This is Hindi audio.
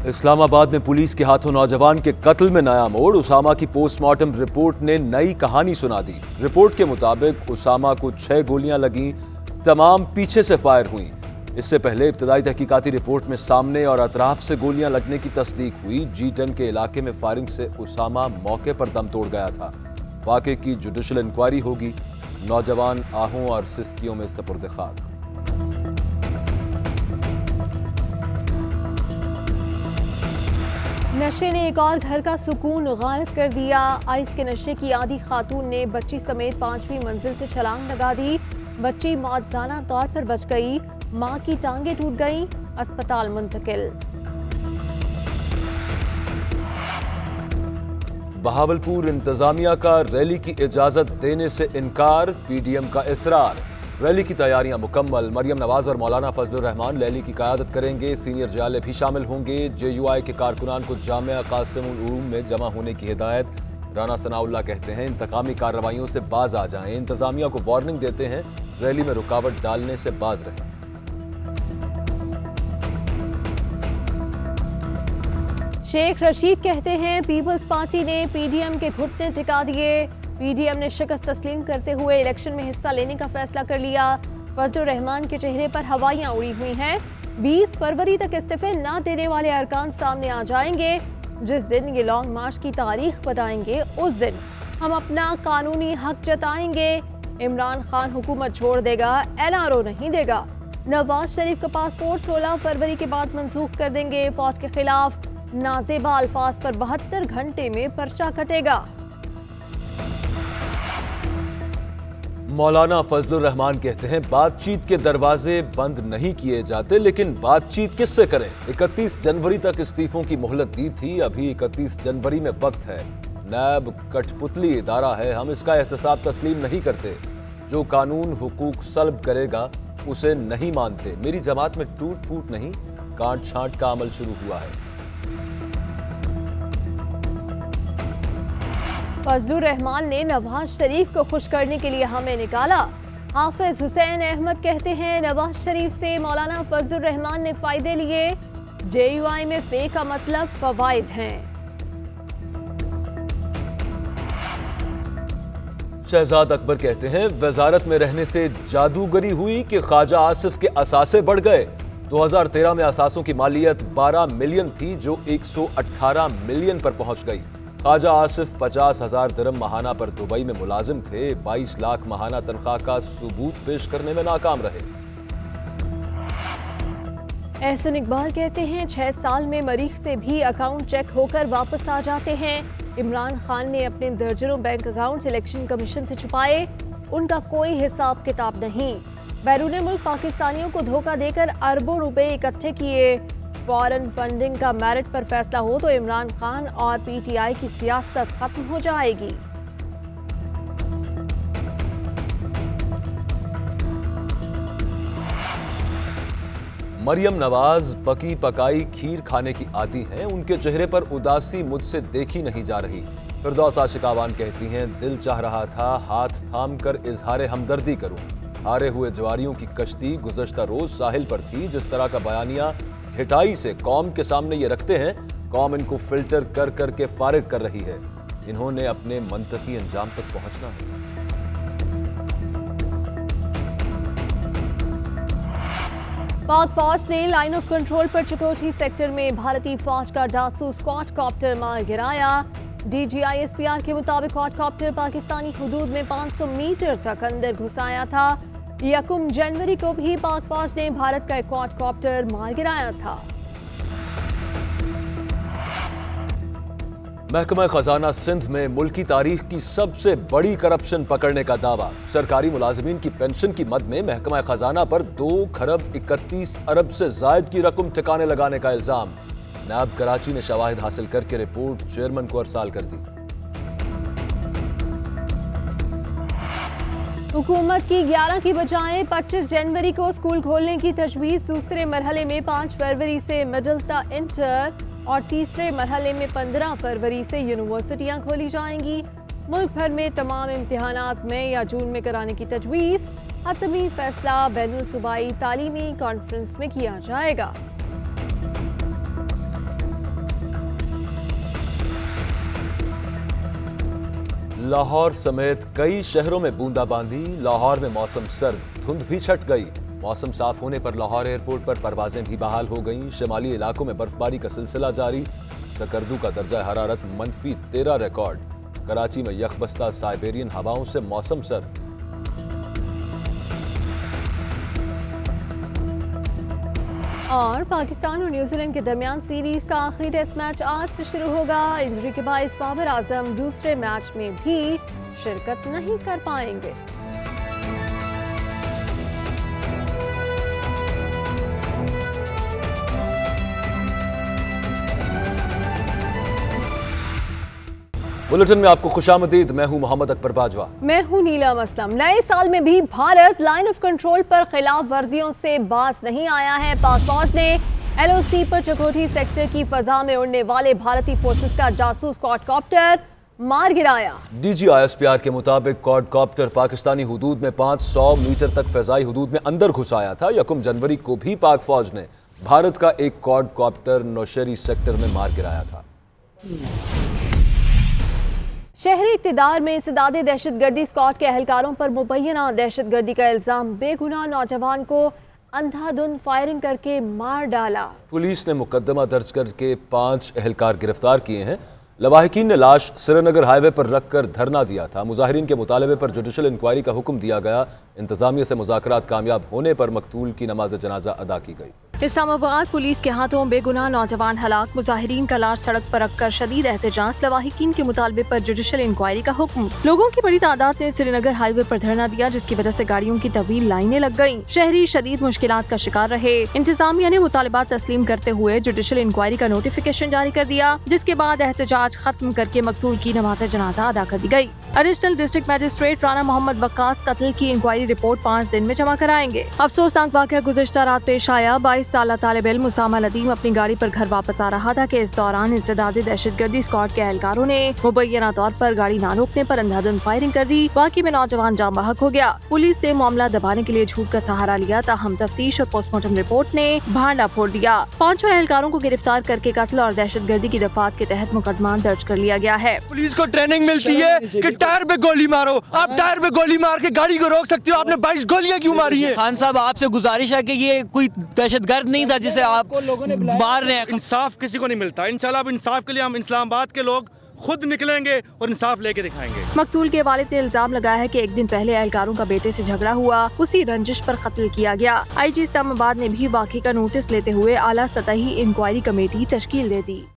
इस्लामाबाद में पुलिस के हाथों नौजवान के कत्ल में नया मोड़। उसामा की पोस्टमार्टम रिपोर्ट ने नई कहानी सुना दी। रिपोर्ट के मुताबिक उसामा को 6 गोलियां लगीं, तमाम पीछे से फायर हुई। इससे पहले इब्तदाई तहकीकाती रिपोर्ट में सामने और अतराफ से गोलियां लगने की तस्दीक हुई। G10 के इलाके में फायरिंग से उसामा मौके पर दम तोड़ गया था। वाक़े की जुडिशल इंक्वायरी होगी। नौजवान आहों और सिस्कियों में सपुर्द खाक। नशे ने एक और घर का सुकून गायब कर दिया। आइस के नशे की आदी खातून ने बच्ची समेत 5वीं मंजिल से छलांग लगा दी। बच्ची मौतजाना तौर पर बच गई। मां की टांगें टूट गईं, अस्पताल मुंतकिल। बहावलपुर इंतजामिया का रैली की इजाजत देने से इनकार, PDM का इसरार। रैली की तैयारियां मुकम्मल। मरियम नवाज और मौलाना फजलुर रहमान रैली की क़यादत करेंगे। सीनियर जाले भी शामिल होंगे। JUI के कारकुनान को जामिया कासिमुल उलूम में जमा होने की हिदायत। राना सनाउल्लाह कहते हैं इंतकामी कार्रवाइयों से बाज आ जाएं। इंतजामिया को वार्निंग देते हैं रैली में रुकावट डालने से बाज रहें। शेख रशीद कहते हैं पीपल्स पार्टी ने PDM के घुटने टिका दिए। PDM ने शिकस्त तस्लीम करते हुए इलेक्शन में हिस्सा लेने का फैसला कर लिया। फजलुर रहमान के चेहरे पर हवाइयां उड़ी हुई हैं। 20 फरवरी तक इस्तीफे न देने वाले अरकान सामने आ जाएंगे। जिस दिन ये लॉन्ग मार्च की तारीख बताएंगे उस दिन हम अपना कानूनी हक जताएंगे। इमरान खान हुकूमत छोड़ देगा, NRO नहीं देगा। नवाज शरीफ का पासपोर्ट 16 फरवरी के बाद मंसूख कर देंगे। फौज के खिलाफ नाजेबा अल्फाज पर 72 घंटे में पर्चा कटेगा। मौलाना फजलुर रहमान कहते हैं बातचीत के दरवाजे बंद नहीं किए जाते, लेकिन बातचीत किससे करें। 31 जनवरी तक इस्तीफों की मोहलत दी थी, अभी 31 जनवरी में वक्त है। नैब कठपुतली इदारा है, हम इसका एहतसाब तस्लीम नहीं करते। जो कानून हुकूक सल्ब करेगा उसे नहीं मानते। मेरी जमात में टूट फूट नहीं, काट छांट का अमल शुरू हुआ है। फजलुर रहमान ने नवाज शरीफ को खुश करने के लिए हमें निकाला। हाफिज हुसैन अहमद कहते हैं नवाज शरीफ से मौलाना फजलुर रहमान ने फायदे लिए। JUI में फे का मतलब फवाइद हैं। शहजाद अकबर कहते हैं वजारत में रहने से जादूगरी हुई कि ख्वाजा आसिफ के असासे बढ़ गए। 2013 में असासों की मालियत 12 मिलियन थी जो 118 मिलियन पर पहुंच गई। ख्वाजा आसिफ 50,000 दिरहम माहाना पर दुबई में मुलाजिम थे। 22 लाख माहाना तनख्वाह का सबूत पेश करने में नाकाम रहे। एहसन इकबाल कहते हैं 6 साल में मरीख से भी अकाउंट चेक होकर वापस आ जाते हैं। इमरान खान ने अपने दर्जनों बैंक अकाउंट्स इलेक्शन कमीशन से छुपाए, उनका कोई हिसाब किताब नहीं। बैरून मुल्क पाकिस्तानियों को धोखा देकर अरबों रुपए इकट्ठे किए। फॉरेन फंडिंग का मेरिट पर फैसला हो तो इमरान खान और PTI की सियासत खत्म हो जाएगी। मरियम नवाज पकी पकाई खीर खाने की आदी हैं। उनके चेहरे पर उदासी मुझसे देखी नहीं जा रही। फिरदौस आशिकावान कहती हैं दिल चाह रहा था हाथ थाम कर इजहार हमदर्दी करूं। हारे हुए जवारियों की कश्ती गुज़श्ता रोज साहिल पर थी। जिस तरह का बयानिया घिटाई से कौम के सामने ये रखते हैं, कौम इनको फिल्टर कर कर के फारिग कर रही है। इन्होंने अपने मंतकी अंजाम तक पहुंचना है। पाक फौज ने लाइन ऑफ कंट्रोल पर चकोठी सेक्टर में भारतीय फौज का जासूस क्वाडकॉप्टर मार गिराया। DGI SPR के मुताबिक क्वाडकॉप्टर पाकिस्तानी हुदूद में 500 मीटर तक अंदर घुस आया था। 1 जनवरी को भी पाक फौज ने भारत का एक क्वाडकॉप्टर मार गिराया था। महकमा खजाना सिंध में मुल्की तारीख की सबसे बड़ी करप्शन पकड़ने का दावा। सरकारी मुलाजिमीन की पेंशन की मद में महकमा खजाना पर 2 खरब 31 अरब से जायद की रकम ठिकाने लगाने का इल्जाम। नायब कराची ने शवाहिद हासिल करके रिपोर्ट चेयरमैन को अरसाल कर दी। हुकूमत की 11 की बजाय 25 जनवरी को स्कूल खोलने की तजवीज़। दूसरे मरहले में 5 फरवरी से मिडिल ता इंटर और तीसरे मरहले में 15 फरवरी से यूनिवर्सिटियां खोली जाएंगी। मुल्क भर में तमाम इम्तिहानात मई या जून में कराने की तजवीज़। हतमी फैसला बैनुल सूबाई तालीमी कॉन्फ्रेंस में किया जाएगा। लाहौर समेत कई शहरों में बूंदाबांदी। लाहौर में मौसम सर्द, धुंध भी छट गई। मौसम साफ होने पर लाहौर एयरपोर्ट पर परवाजें भी बहाल हो गईं। शिमाली इलाकों में बर्फबारी का सिलसिला जारी। सकर्दू का दर्जा हरारत -13 रिकॉर्ड। कराची में यखबस्ता साइबेरियन हवाओं से मौसम सर्द। और पाकिस्तान और न्यूजीलैंड के दरमियान सीरीज का आखिरी टेस्ट मैच आज से शुरू होगा। इंजरी के बायस बाबर आजम दूसरे मैच में भी शिरकत नहीं कर पाएंगे। बुलेटिन में आपको खुशामदीद। मैं हूं मोहम्मद अकबर बाजवा। मैं हूं नीलम असलम। नए साल में भी भारत लाइन ऑफ कंट्रोल पर खिलाफ वर्जियों से बाज नहीं आया है। पाक फौज ने LOC पर चकोठी सेक्टर की फजा में उड़ने वाले भारतीय फोर्सेस का जासूस क्वाडकॉप्टर मार गिराया। DG ISPR के मुताबिक क्वाडकॉप्टर पाकिस्तानी हुदूद में 500 मीटर तक फजाई हुदूद में अंदर घुस आया था। 1 जनवरी को भी पाक फौज ने भारत का एक क्वाडकॉप्टर नौशेरी सेक्टर में मार गिराया था। शहरी इक़्तिदार में इंसदादे दहशतगर्दी स्क्वाड के अहलकारों पर मुबैना दहशतगर्दी का इल्जाम। बेगुनाह नौजवान को अंधाधुंध फायरिंग करके मार डाला। पुलिस ने मुकदमा दर्ज करके 5 अहलकार गिरफ्तार किए हैं। लवाहिकीन ने लाश श्रीनगर हाईवे पर रखकर धरना दिया था। मुजाहिरीन के मुतालबे पर जुडिशल इंक्वायरी का हुक्म दिया गया। इंतजामिया से मुज़ाकरात कामयाब होने पर मकतूल की नमाज जनाजा अदा की गई। इस्लामाबाद पुलिस के हाथों बेगुनाह नौजवान हलाक। मुजाहिरीन का लाश सड़क पर रखकर शदीद एहतजाज। लवाहिकीन के मुतालबे पर जुडिशल इंक्वायरी का हुक्म। लोगों की बड़ी तादाद ने श्रीनगर हाईवे पर धरना दिया, जिसकी वजह से गाड़ियों की तवील लाइनें लग गयी। शहरी शदीद मुश्किलात का शिकार रहे। इंतजामिया ने मुतालबात तस्लीम करते हुए जुडिशल इंक्वायरी का नोटिफिकेशन जारी कर दिया, जिसके बाद एहतजाज खत्म करके मकतूल की नमाज जनाजा अदा कर दी गयी। Additional district magistrate Rana Muhammad Waqqas कत्ल की इंक्वायरी रिपोर्ट 5 दिन में जमा कराएंगे। अफसोसनाक वाक़या गुज़िश्ता रात पेश आया। 22 साल तालिब इल्म उसामा नदीम अपनी गाड़ी पर घर वापस आ रहा था कि इस दौरान इंसदादे दहशतगर्दी स्क्वाड के एहलकारों ने मुबैना तौर पर गाड़ी न रोकने पर अंधाधुंध फायरिंग कर दी। वाक़े में नौजवान जाम बहक हो गया। पुलिस ने मामला दबाने के लिए झूठ का सहारा लिया, ताहम तफ्तीश और पोस्टमार्टम रिपोर्ट ने भांडा फोड़ दिया। 5 एहलकारों को गिरफ्तार करके कत्ल और दहशतगर्दी की दफात के तहत मुकदमा दर्ज कर लिया गया है। पुलिस को ट्रेनिंग मिलती है कि टायर पे गोली मारो। आप टायर पे गोली मार के गाड़ी को रोक सकते हो। आपने 22 गोलियां क्यों मारी है? खान साहब, आपसे गुजारिश है कि ये कोई दहशतगर्द नहीं था जिसे आप मार रहे हैं। इंसाफ किसी को नहीं मिलता। इंशाल्लाह अब इंसाफ के लिए हम इस्लामाबाद के लोग खुद निकलेंगे और इंसाफ लेके दिखाएंगे। मकतूल के वालिद ने इल्जाम लगाया है कि एक दिन पहले एहलकारों का बेटे से झगड़ा हुआ, उसी रंजिश पर कत्ल किया गया। IG इस्लामाबाद ने भी वाक़े का नोटिस लेते हुए आला सतही इंक्वायरी कमेटी तश्कील दे दी।